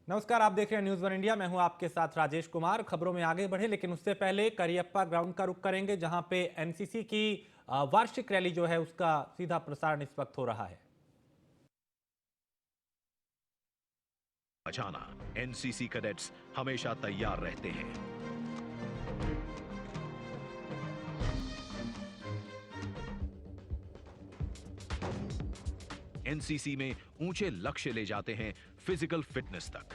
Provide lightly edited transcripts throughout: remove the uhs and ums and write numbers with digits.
नमस्कार, आप देख रहे हैं न्यूज वन इंडिया। मैं हूं आपके साथ राजेश कुमार। खबरों में आगे बढ़े लेकिन उससे पहले करियप्पा ग्राउंड का रुख करेंगे, जहां पे एनसीसी की वार्षिक रैली जो है उसका सीधा प्रसारण इस वक्त हो रहा है। बचाना, एनसीसी कैडेट्स हमेशा तैयार रहते हैं। एनसीसी में ऊंचे लक्ष्य ले जाते हैं फिजिकल फिटनेस तक,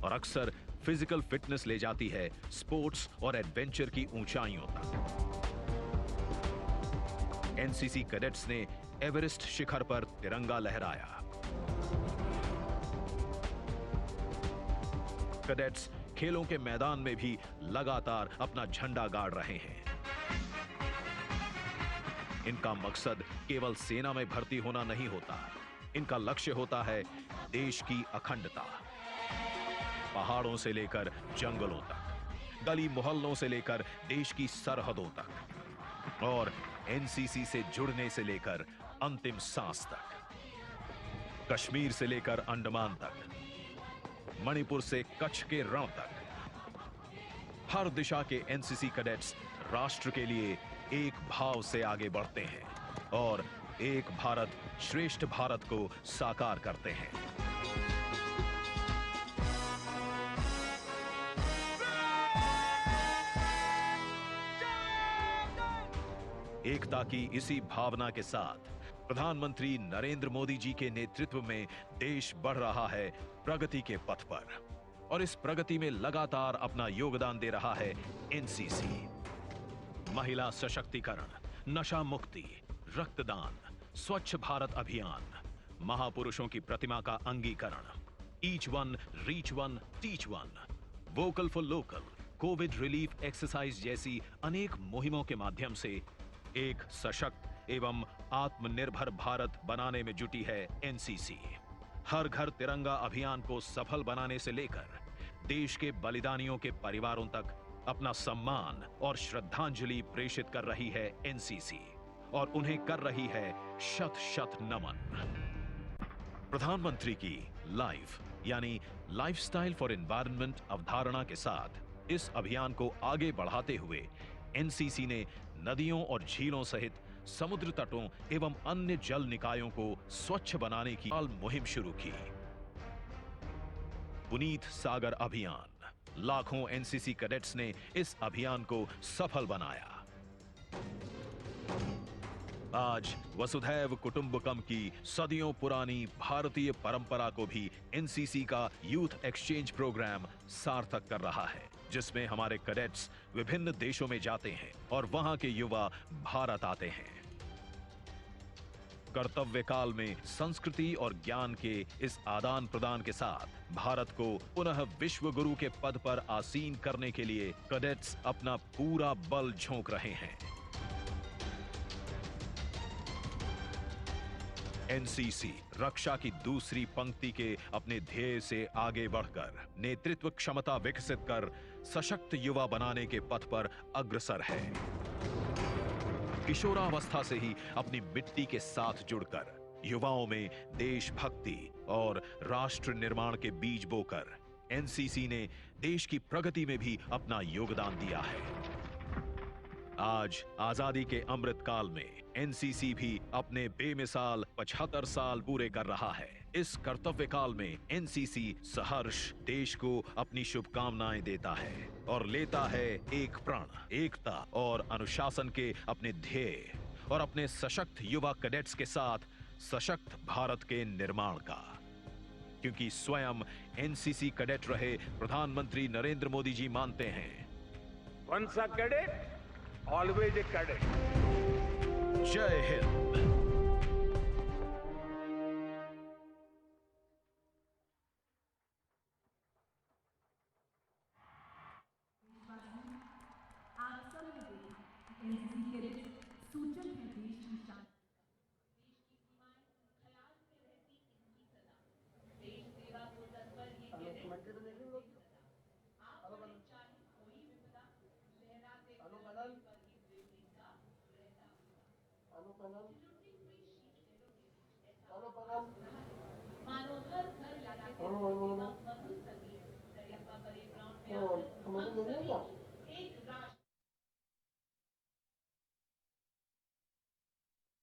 और अक्सर फिजिकल फिटनेस ले जाती है स्पोर्ट्स और एडवेंचर की ऊंचाइयों तक। एनसीसी कैडेट्स ने एवरेस्ट शिखर पर तिरंगा लहराया। कैडेट्स खेलों के मैदान में भी लगातार अपना झंडा गाड़ रहे हैं। इनका मकसद केवल सेना में भर्ती होना नहीं होता, इनका लक्ष्य होता है देश की अखंडता। पहाड़ों से लेकर जंगलों तक, गली मोहल्लों से लेकर देश की सरहदों तक, और एनसीसी से जुड़ने से लेकर अंतिम सांस तक। कश्मीर से लेकर अंडमान तक, मणिपुर से कच्छ के रण तक, हर दिशा के एनसीसी कैडेट्स राष्ट्र के लिए एक भाव से आगे बढ़ते हैं और एक भारत श्रेष्ठ भारत को साकार करते हैं। एकता की इसी भावना के साथ प्रधानमंत्री नरेंद्र मोदी जी के नेतृत्व में देश बढ़ रहा है प्रगति के पथ पर, और इस प्रगति में लगातार अपना योगदान दे रहा है एनसीसी। महिला सशक्तिकरण, नशा मुक्ति, रक्तदान, स्वच्छ भारत अभियान, महापुरुषों की प्रतिमा का अंगीकरण, each one reach one teach one, vocal for local, covid relief exercise जैसी अनेक मुहिमों के माध्यम से एक सशक्त एवं आत्मनिर्भर भारत बनाने में जुटी है एनसीसी। हर घर तिरंगा अभियान को सफल बनाने से लेकर देश के बलिदानियों के परिवारों तक अपना सम्मान और श्रद्धांजलि प्रेषित कर रही है एनसीसी, और उन्हें कर रही है शत शत नमन। प्रधानमंत्री की लाइफ यानी लाइफस्टाइल फॉर एनवायरनमेंट अवधारणा के साथ इस अभियान को आगे बढ़ाते हुए एनसीसी ने नदियों और झीलों सहित समुद्र तटों एवं अन्य जल निकायों को स्वच्छ बनाने की मुहिम शुरू की। पुनीत सागर अभियान, लाखों एनसीसी कैडेट्स ने इस अभियान को सफल बनाया। आज वसुधैव कुटुंबकम की सदियों पुरानी भारतीय परंपरा को भी एनसीसी का यूथ एक्सचेंज प्रोग्राम सार्थक कर रहा है, जिसमें हमारे कैडेट्स विभिन्न देशों में जाते हैं और वहां के युवा भारत आते हैं। कर्तव्य काल में संस्कृति और ज्ञान के इस आदान प्रदान के साथ भारत को पुनः विश्व गुरु के पद पर आसीन करने के लिए कैडेट्स अपना पूरा बल झोंक रहे हैं। एनसीसी रक्षा की दूसरी पंक्ति के अपने ध्येय से आगे बढ़कर नेतृत्व क्षमता विकसित कर सशक्त युवा बनाने के पथ पर अग्रसर है। किशोरावस्था से ही अपनी मिट्टी के साथ जुड़कर युवाओं में देशभक्ति और राष्ट्र निर्माण के बीज बोकर एनसीसी ने देश की प्रगति में भी अपना योगदान दिया है। आज आजादी के अमृत काल में एनसीसी भी अपने बेमिसाल 75 साल पूरे कर रहा है। इस कर्तव्य काल में एनसीसी सहर्ष देश को अपनी शुभकामनाएं देता है और लेता है एक प्रण, एकता और अनुशासन के अपने ध्येय और अपने सशक्त युवा कैडेट्स के साथ सशक्त भारत के निर्माण का। क्योंकि स्वयं एनसीसी कैडेट रहे प्रधानमंत्री नरेंद्र मोदी जी मानते हैं, Once a cadet, always a cadet. जय हिंद। आप सब ने देखा एनसीसी के सूचक है देश की शान। देश की सीमाएं ख्याल में रहती इनकी सदा, देश सेवा को तत्पर ये कैडेट। आप बड़े चाहे कोई विपदा, लहराते तिरंगे पर ही ब्रिटिश का रहता हुआ। लुटती हुई शीतलहरों के बीच ऐसा मानो हर घर लगा के मधुर संगीत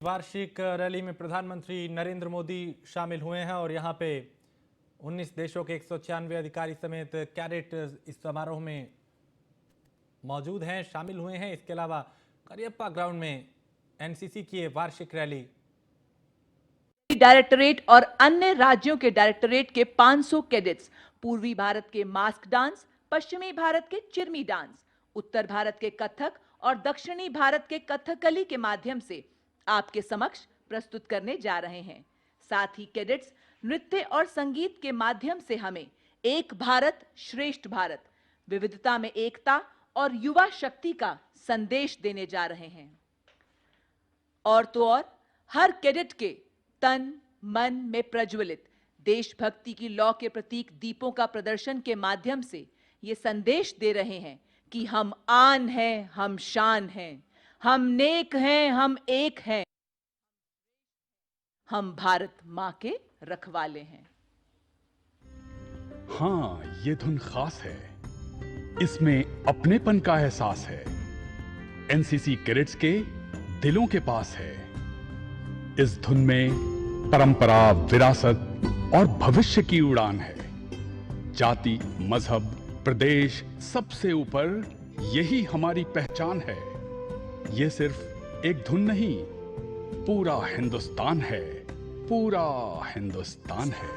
वार्षिक रैली में प्रधानमंत्री नरेंद्र मोदी शामिल हुए हैं और यहाँ पे 19 देशों के 196 अधिकारी समेत कैडेट इस समारोह में मौजूद हैं, शामिल हुए हैं। इसके अलावा करियप्पा ग्राउंड में एनसीसी की ये वार्षिक रैली डायरेक्टरेट और अन्य राज्यों के डायरेक्टरेट के 500 कैडेट्स पूर्वी भारत के मास्क डांस, पश्चिमी भारत के चिरमी डांस, उत्तर भारत के कथक और दक्षिणी भारत के कथकली के माध्यम से आपके समक्ष प्रस्तुत करने जा रहे हैं। साथ ही कैडेट्स नृत्य और संगीत के माध्यम से हमें एक भारत श्रेष्ठ भारत, विविधता में एकता और युवा शक्ति का संदेश देने जा रहे हैं। और तो और हर कैडेट के तन मन में प्रज्वलित देशभक्ति की लौ के प्रतीक दीपों का प्रदर्शन के माध्यम से ये संदेश दे रहे हैं कि हम आन हैं, हम शान हैं, हम नेक हैं, हम एक हैं, हम भारत मां के रखवाले हैं। हाँ, ये धुन खास है, इसमें अपनेपन का एहसास है। एनसीसी कैडेट्स के दिलों के पास है। इस धुन में परंपरा, विरासत और भविष्य की उड़ान है। जाति, मजहब, प्रदेश सबसे ऊपर यही हमारी पहचान है। ये सिर्फ एक धुन नहीं, पूरा हिंदुस्तान है, पूरा हिंदुस्तान है।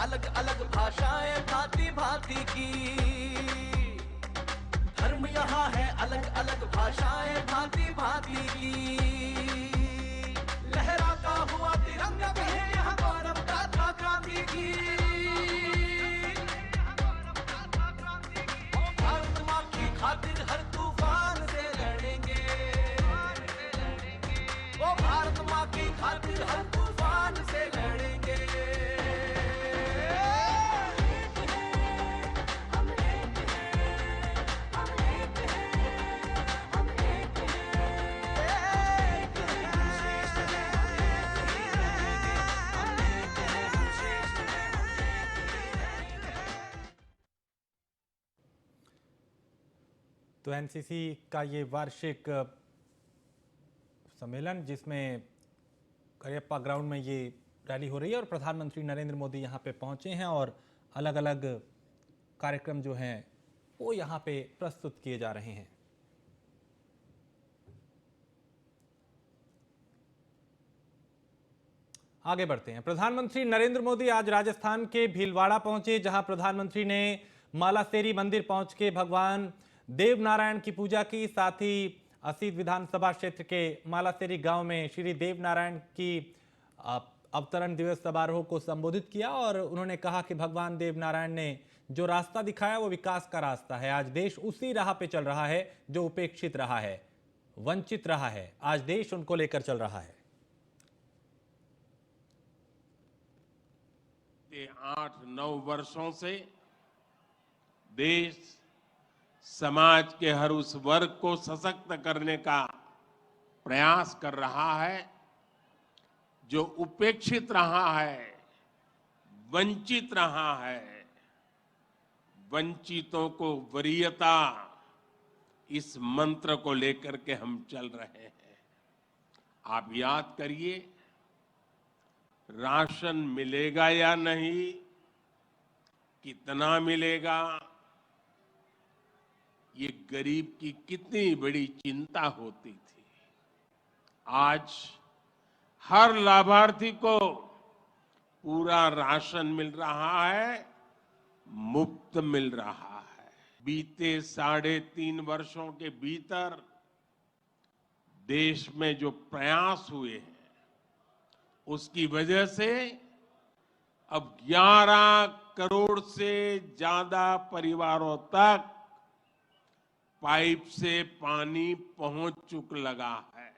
अलग अलग भाषाएं भांति भांति की, धर्म यहाँ है अलग अलग भाषाएं भांति भांति की। लहराता हुआ तिरंगा कहे यहाँ गौरव गाथा क्रांति की। भारत माँ की खातिर हर तूफान से लड़ेंगे, वो भारत माँ की खातिर हर तूफान से लड़ेंगे। तो एनसीसी का ये वार्षिक सम्मेलन जिसमें करियप्पा ग्राउंड में ये रैली हो रही है और प्रधानमंत्री नरेंद्र मोदी यहाँ पे पहुँचे हैं और अलग अलग कार्यक्रम जो हैं वो यहाँ पे प्रस्तुत किए जा रहे हैं। आगे बढ़ते हैं। प्रधानमंत्री नरेंद्र मोदी आज राजस्थान के भीलवाड़ा पहुंचे, जहां प्रधानमंत्री ने मालासेरी मंदिर पहुंच के भगवान देवनारायण की पूजा की। साथ ही असीत विधानसभा क्षेत्र के मालासेरी गांव में श्री देवनारायण की अवतरण दिवस समारोह को संबोधित किया और उन्होंने कहा कि भगवान देवनारायण ने जो रास्ता दिखाया वो विकास का रास्ता है। आज देश उसी राह पे चल रहा है जो उपेक्षित रहा है, वंचित रहा है। आज देश उनको लेकर चल रहा है। 8-9 वर्षों से देश समाज के हर उस वर्ग को सशक्त करने का प्रयास कर रहा है जो उपेक्षित रहा है, वंचित रहा है। वंचितों को वरीयता, इस मंत्र को लेकर के हम चल रहे हैं। आप याद करिए, राशन मिलेगा या नहीं, कितना मिलेगा, ये गरीब की कितनी बड़ी चिंता होती थी। आज हर लाभार्थी को पूरा राशन मिल रहा है, मुफ्त मिल रहा है। बीते 3.5 वर्षों के भीतर देश में जो प्रयास हुए हैं उसकी वजह से अब 11 करोड़ से ज्यादा परिवारों तक पाइप से पानी पहुंच चुक लगा है।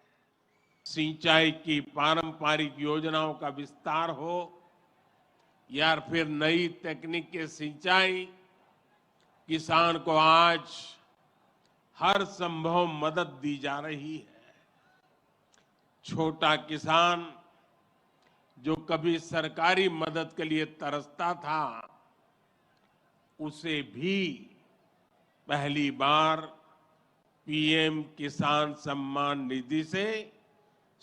सिंचाई की पारंपरिक योजनाओं का विस्तार हो या फिर नई तकनीक के सिंचाई, किसान को आज हर संभव मदद दी जा रही है। छोटा किसान जो कभी सरकारी मदद के लिए तरसता था, उसे भी पहली बार पीएम किसान सम्मान निधि से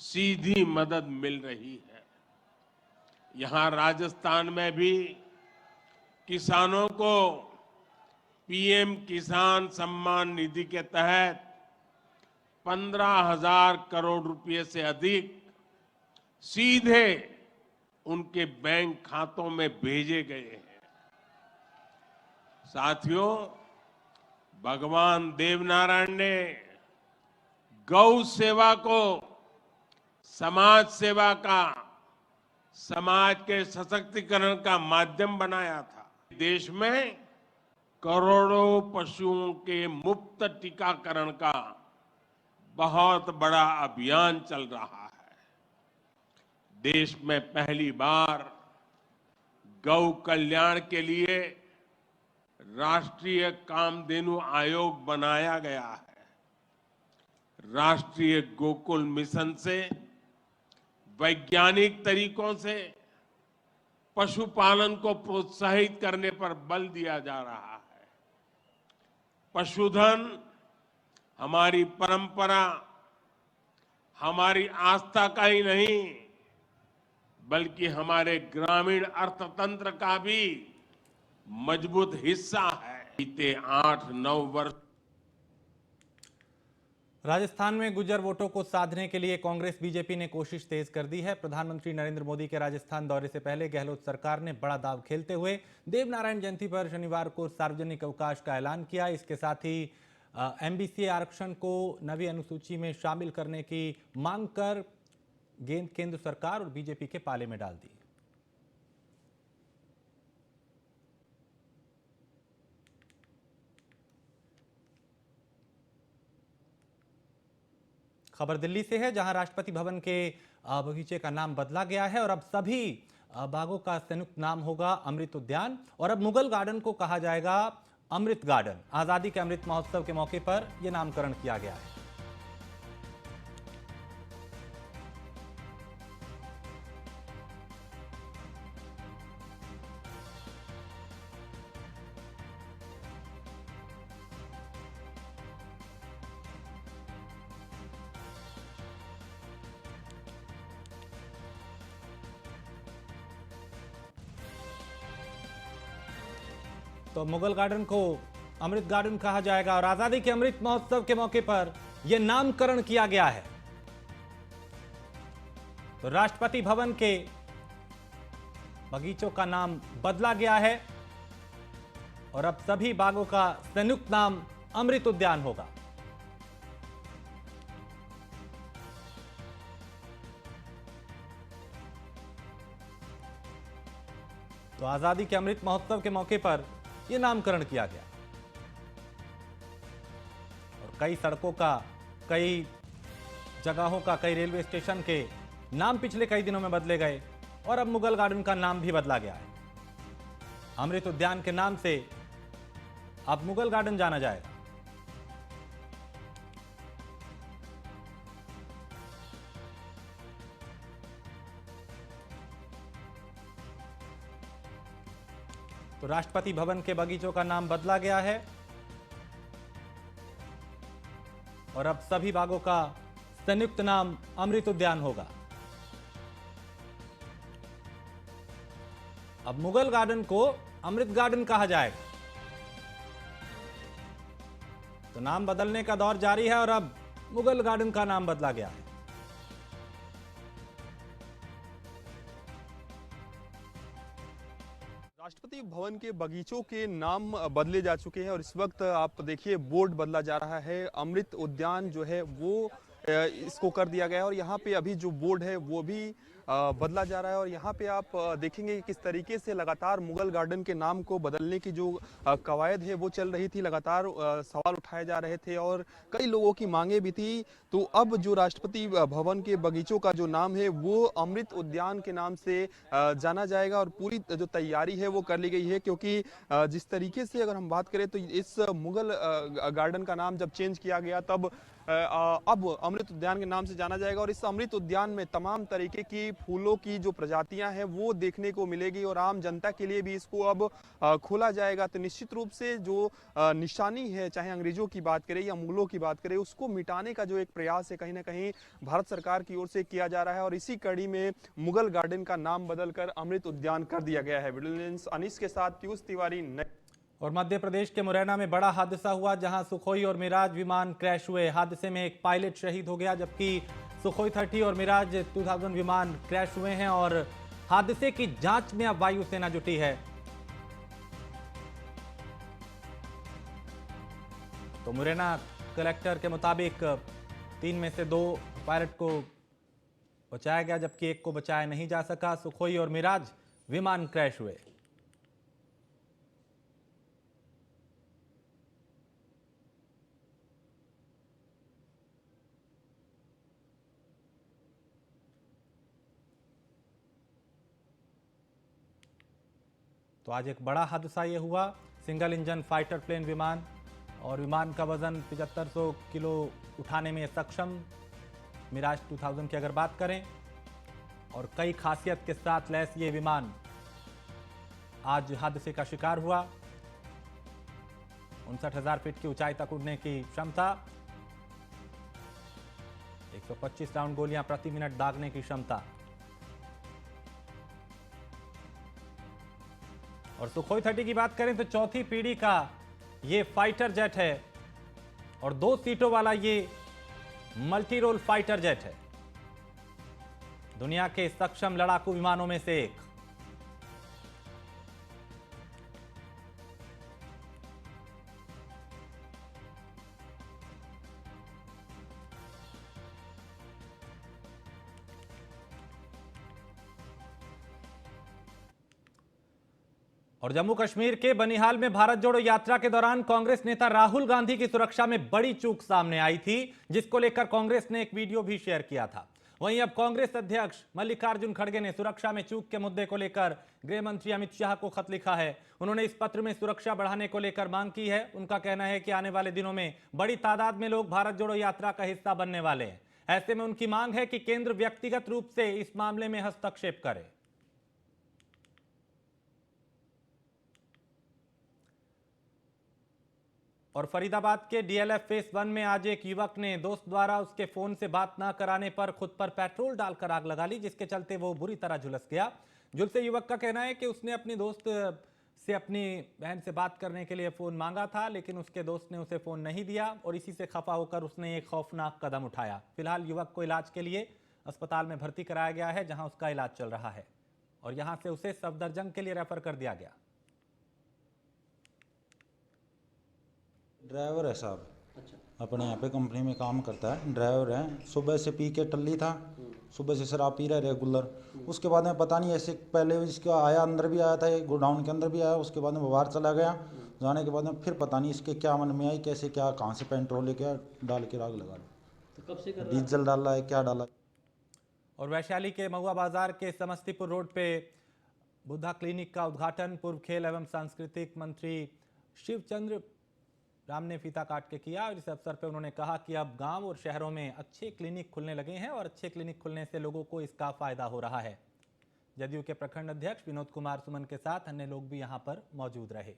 सीधी मदद मिल रही है। यहां राजस्थान में भी किसानों को पीएम किसान सम्मान निधि के तहत 15,000 करोड़ रुपए से अधिक सीधे उनके बैंक खातों में भेजे गए हैं। साथियों, भगवान देवनारायण ने गौ सेवा को समाज सेवा का, समाज के सशक्तिकरण का माध्यम बनाया था। देश में करोड़ों पशुओं के मुफ्त टीकाकरण का बहुत बड़ा अभियान चल रहा है। देश में पहली बार गौ कल्याण के लिए राष्ट्रीय कामधेनु आयोग बनाया गया है। राष्ट्रीय गोकुल मिशन से वैज्ञानिक तरीकों से पशुपालन को प्रोत्साहित करने पर बल दिया जा रहा है। पशुधन हमारी परंपरा, हमारी आस्था का ही नहीं, बल्कि हमारे ग्रामीण अर्थतंत्र का भी मजबूत हिस्सा है। बीते 8-9 वर्ष राजस्थान में गुर्जर वोटों को साधने के लिए कांग्रेस बीजेपी ने कोशिश तेज कर दी है। प्रधानमंत्री नरेंद्र मोदी के राजस्थान दौरे से पहले गहलोत सरकार ने बड़ा दांव खेलते हुए देवनारायण जयंती पर शनिवार को सार्वजनिक अवकाश का ऐलान किया। इसके साथ ही एमबीसी आरक्षण को नवी अनुसूची में शामिल करने की मांग कर गेंद केंद्र सरकार और बीजेपी के पाले में डाल दी। खबर दिल्ली से है, जहां राष्ट्रपति भवन के बगीचे का नाम बदला गया है और अब सभी बागों का संयुक्त नाम होगा अमृत उद्यान और अब मुगल गार्डन को कहा जाएगा अमृत गार्डन। आजादी के अमृत महोत्सव के मौके पर यह नामकरण किया गया है। तो मुगल गार्डन को अमृत गार्डन कहा जाएगा और आजादी के अमृत महोत्सव के मौके पर यह नामकरण किया गया है। तो राष्ट्रपति भवन के बगीचों का नाम बदला गया है और अब सभी बागों का संयुक्त नाम अमृत उद्यान होगा। तो आजादी के अमृत महोत्सव के मौके पर यह नामकरण किया गया और कई सड़कों का, कई जगहों का, कई रेलवे स्टेशन के नाम पिछले कई दिनों में बदले गए और अब मुगल गार्डन का नाम भी बदला गया है। अमृत उद्यान के नाम से अब मुगल गार्डन जाना जाएगा। तो राष्ट्रपति भवन के बगीचों का नाम बदला गया है और अब सभी बागों का संयुक्त नाम अमृत उद्यान होगा। अब मुगल गार्डन को अमृत गार्डन कहा जाएगा। तो नाम बदलने का दौर जारी है और अब मुगल गार्डन का नाम बदला गया है। राष्ट्रपति भवन के बगीचों के नाम बदले जा चुके हैं और इस वक्त आप देखिए बोर्ड बदला जा रहा है। अमृत उद्यान जो है वो इसको कर दिया गया है और यहाँ पे अभी जो बोर्ड है वो भी बदला जा रहा है। और यहाँ पे आप देखेंगे कि किस तरीके से लगातार मुगल गार्डन के नाम को बदलने की जो कवायद है वो चल रही थी, लगातार सवाल उठाए जा रहे थे और कई लोगों की मांगे भी थी। तो अब जो राष्ट्रपति भवन के बगीचों का जो नाम है वो अमृत उद्यान के नाम से जाना जाएगा और पूरी जो तैयारी है वो कर ली गई है, क्योंकि जिस तरीके से अगर हम बात करें तो इस मुगल गार्डन का नाम जब चेंज किया गया तब अब अमृत उद्यान के नाम से जाना जाएगा। और इस अमृत उद्यान में तमाम तरीके की फूलों की जो प्रजातियां हैं वो देखने को मिलेगी और आम जनता के लिए भी इसको अब खोला जाएगा। तो निश्चित रूप से जो निशानी है, चाहे अंग्रेजों की बात करें या मुगलों की बात करें, उसको मिटाने का जो एक प्रयास है कहीं ना कहीं भारत सरकार की ओर से किया जा रहा है। और इसी कड़ी में मुगल गार्डन का नाम बदलकर अमृत उद्यान कर दिया गया है। वीडियो अनिस के साथ पीयूष तिवारी। और मध्य प्रदेश के मुरैना में बड़ा हादसा हुआ, जहां सुखोई और मिराज विमान क्रैश हुए। हादसे में एक पायलट शहीद हो गया, जबकि सुखोई 30 और मिराज 2000 विमान क्रैश हुए हैं और हादसे की जांच में अब वायुसेना जुटी है। तो मुरैना कलेक्टर के मुताबिक 3 में से 2 पायलट को बचाया गया, जबकि एक को बचाया नहीं जा सका। सुखोई और मिराज विमान क्रैश हुए। तो आज एक बड़ा हादसा ये हुआ, सिंगल इंजन फाइटर प्लेन विमान, और विमान का वजन 7500 किलो उठाने में सक्षम मिराज 2000 की अगर बात करें, और कई खासियत के साथ लैस ये विमान आज हादसे का शिकार हुआ। 59,000 फीट की ऊंचाई तक उड़ने की क्षमता, 125 राउंड गोलियां प्रति मिनट दागने की क्षमता। और सुखोई 30 की बात करें तो 4थी पीढ़ी का ये फाइटर जेट है और 2 सीटों वाला ये मल्टी रोल फाइटर जेट है, दुनिया के सक्षम लड़ाकू विमानों में से एक। और जम्मू कश्मीर के बनिहाल में भारत जोड़ो यात्रा के दौरान कांग्रेस नेता राहुल गांधी की सुरक्षा में बड़ी चूक सामने आई थी, जिसको लेकर कांग्रेस ने एक वीडियो भी शेयर किया था। वहीं अब कांग्रेस अध्यक्ष मल्लिकार्जुन खड़गे ने सुरक्षा में चूक के मुद्दे को लेकर गृह मंत्री अमित शाह को खत लिखा है। उन्होंने इस पत्र में सुरक्षा बढ़ाने को लेकर मांग की है। उनका कहना है कि आने वाले दिनों में बड़ी तादाद में लोग भारत जोड़ो यात्रा का हिस्सा बनने वाले हैं। ऐसे में उनकी मांग है कि केंद्र व्यक्तिगत रूप से इस मामले में हस्तक्षेप करे। और फरीदाबाद के डीएलएफ फेस 1 में आज एक युवक ने दोस्त द्वारा उसके फोन से बात न कराने पर खुद पर पेट्रोल डालकर आग लगा ली, जिसके चलते वो बुरी तरह झुलस गया। झुलसे युवक का कहना है कि उसने अपनी दोस्त से अपनी बहन से बात करने के लिए फोन मांगा था, लेकिन उसके दोस्त ने उसे फोन नहीं दिया और इसी से खफा होकर उसने एक खौफनाक कदम उठाया। फिलहाल युवक को इलाज के लिए अस्पताल में भर्ती कराया गया है, जहां उसका इलाज चल रहा है और यहां से उसे सफदरजंग के लिए रेफर कर दिया गया। ड्राइवर है साहब, अपने यहाँ पे कंपनी में काम करता है, ड्राइवर है। सुबह से पी के टल्ली था, सुबह से शराब पी रहा है रेगुलर। उसके बाद में पता नहीं, ऐसे पहले इसका आया, अंदर भी आया था, एक गोडाउन के अंदर भी आया, उसके बाद में बाहर चला गया। जाने के बाद में फिर पता नहीं इसके क्या मन में आई, कैसे क्या कहाँ से पेट्रोल लेके डाल के आग लगा दी। तो कब से डीजल डाला है, क्या डाला। और वैशाली के महुआ बाजार के समस्तीपुर रोड पे बुद्धा क्लिनिक का उद्घाटन पूर्व खेल एवं सांस्कृतिक मंत्री शिवचंद्र राम ने फीता काट के किया। और इस अवसर पर उन्होंने कहा कि अब गांव और शहरों में अच्छे क्लिनिक खुलने लगे हैं और अच्छे क्लिनिक खुलने से लोगों को इसका फायदा हो रहा है। जदयू के प्रखंड अध्यक्ष विनोद कुमार सुमन के साथ अन्य लोग भी यहां पर मौजूद रहे।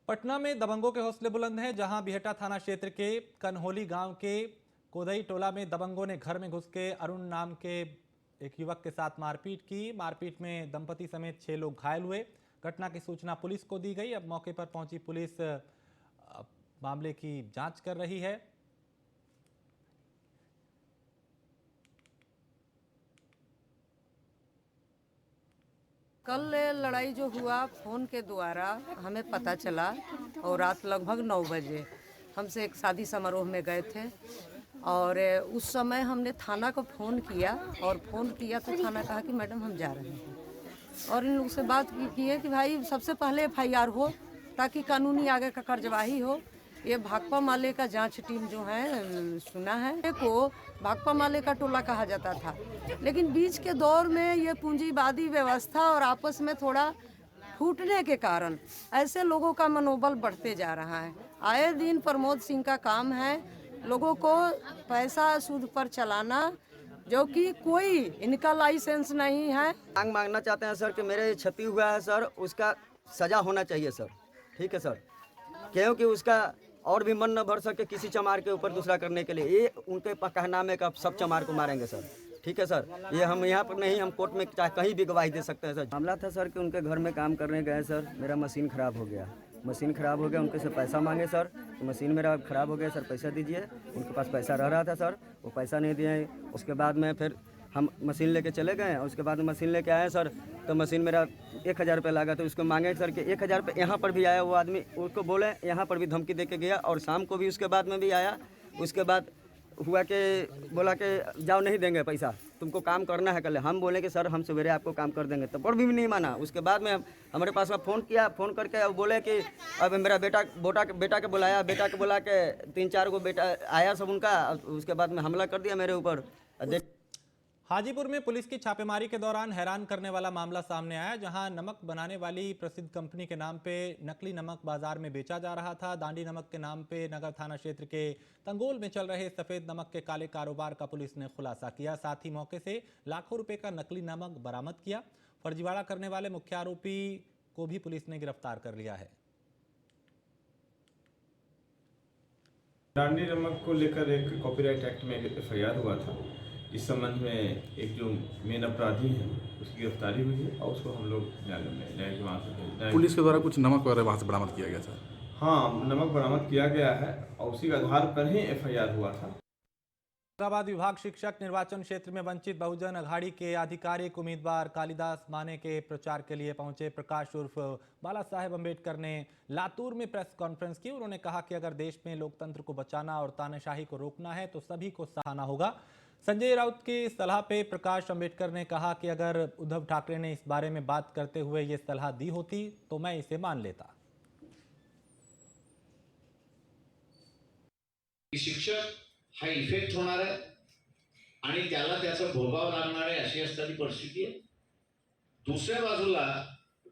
पटना में दबंगों के हौसले बुलंद हैं, जहां बिहटा थाना क्षेत्र के कन्होली गांव के कोदई टोला में दबंगों ने घर में घुस के अरुण नाम के एक युवक के साथ मारपीट की। मारपीट में दंपति समेत 6 लोग घायल हुए। घटना की सूचना पुलिस को दी गई। अब मौके पर पहुंची पुलिस मामले की जांच कर रही है। कल लड़ाई जो हुआ फोन के द्वारा हमें पता चला और रात लगभग 9 बजे हमसे एक शादी समारोह में गए थे और उस समय हमने थाना को फ़ोन किया और फ़ोन किया तो थाना कहा कि मैडम हम जा रहे हैं और इन लोगों से बात की है कि भाई सबसे पहले FIR हो ताकि कानूनी आगे का कार्यवाही हो। ये भाकपा माले का जांच टीम जो है सुना है को भाकपा माले का टोला कहा जाता था, लेकिन बीच के दौर में ये पूंजीवादी व्यवस्था और आपस में थोड़ा फूटने के कारण ऐसे लोगों का मनोबल बढ़ते जा रहा है। आए दिन प्रमोद सिंह का काम है लोगों को पैसा सूद पर चलाना, जो कि कोई इनका लाइसेंस नहीं है। मांग मांगना चाहते हैं सर कि मेरे क्षति हुआ है सर, उसका सजा होना चाहिए सर, ठीक है सर, क्योंकि उसका और भी मन न भर सके किसी चमार के ऊपर दूसरा करने के लिए। ये उनके कहना में का सब चमार को मारेंगे सर, ठीक है सर। ये हम यहाँ पर नहीं, हम कोर्ट में चाहे कहीं भी गवाही दे सकते हैं सर। मामला था सर कि उनके घर में काम करने गए सर, मेरा मशीन ख़राब हो गया, उनके से पैसा मांगे सर, तो मशीन मेरा ख़राब हो गया सर, पैसा दीजिए। उनके पास पैसा रह रहा था सर, वो पैसा नहीं दिए। उसके बाद में फिर हम मशीन लेके चले गए, उसके बाद मशीन लेके आए सर, तो मशीन मेरा 1000 रुपये लगा, तो उसको मांगे सर कि 1000 रुपये। यहाँ पर भी आया वो आदमी, उसको बोले, यहाँ पर भी धमकी दे के गया और शाम को भी उसके बाद में भी आया। उसके बाद हुआ कि बोला कि जाओ नहीं देंगे पैसा, तुमको काम करना है कल। हम बोले कि सर हम सवेरे आपको काम कर देंगे, तो पर भी नहीं माना। उसके बाद में हमारे पास में फ़ोन किया, फ़ोन करके अब बोले कि अब मेरा बेटा के बुलाया, बेटा के बुला के 3-4 गो बेटा आया सब उनका, उसके बाद में हमला कर दिया मेरे ऊपर। हाजीपुर में पुलिस की छापेमारी के दौरान हैरान करने वाला मामला सामने आया, जहां नमक बनाने वाली प्रसिद्ध कंपनी के नाम पे नकली नमक बाजार में बेचा जा रहा था। दांडी नमक के नाम पे नगर थाना क्षेत्र के तंगोल में चल रहे सफेद नमक के काले कारोबार का पुलिस ने खुलासा किया। साथ ही मौके से लाखों रुपए का नकली नमक बरामद किया। फर्जीवाड़ा करने वाले मुख्य आरोपी को भी पुलिस ने गिरफ्तार कर लिया है। दांडी नमक को लेकर एक कॉपीराइट एक्ट में FIR हुआ था। इस संबंध में एक जो मेन अपराधी है उसकी गिरफ्तारी हुई है और उसको हम लोग न्याय के वहाँ से भेज रहे हैं। पुलिस के द्वारा कुछ नमक वगैरह वहाँ से बरामद किया गया सर? हाँ, नमक बरामद किया गया है और उसी के आधार पर ही FIR हुआ था। औरंगाबाद विभाग शिक्षक निर्वाचन क्षेत्र में वंचित बहुजन अघाड़ी के आधिकारिक उम्मीदवार कालिदास माने के प्रचार के लिए पहुंचे। प्रकाश उर्फ बाला साहेब अम्बेडकर ने लातूर में प्रेस कॉन्फ्रेंस की। उन्होंने कहा कि अगर देश में लोकतंत्र को बचाना और तानाशाही को रोकना है तो सभी को सहाना होगा। संजय राउत की सलाह पे प्रकाश अम्बेडकर ने कहा कि अगर उद्धव ठाकरे ने इस बारे में बात करते हुए ये सलाह दी होती तो मैं इसे मान लेता। शिक्षक हा इफेक्ट होणार आहे आणि त्याला त्याचा भोगावा लागणार आहे अशी असणारी परिस्थिती आहे। दुसऱ्या बाजूला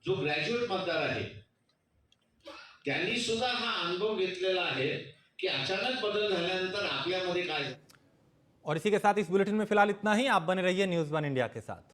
जो ग्रॅज्युएट मतदार आहे त्यांनी सुद्धा हा अनुभव घेतलेला आहे की अचानक बदल झाल्यानंतर आपल्यामध्ये काय। और इसी के साथ इस बुलेटिन में फिलहाल इतना ही। आप बने रहिए न्यूज़ 1 इंडिया के साथ।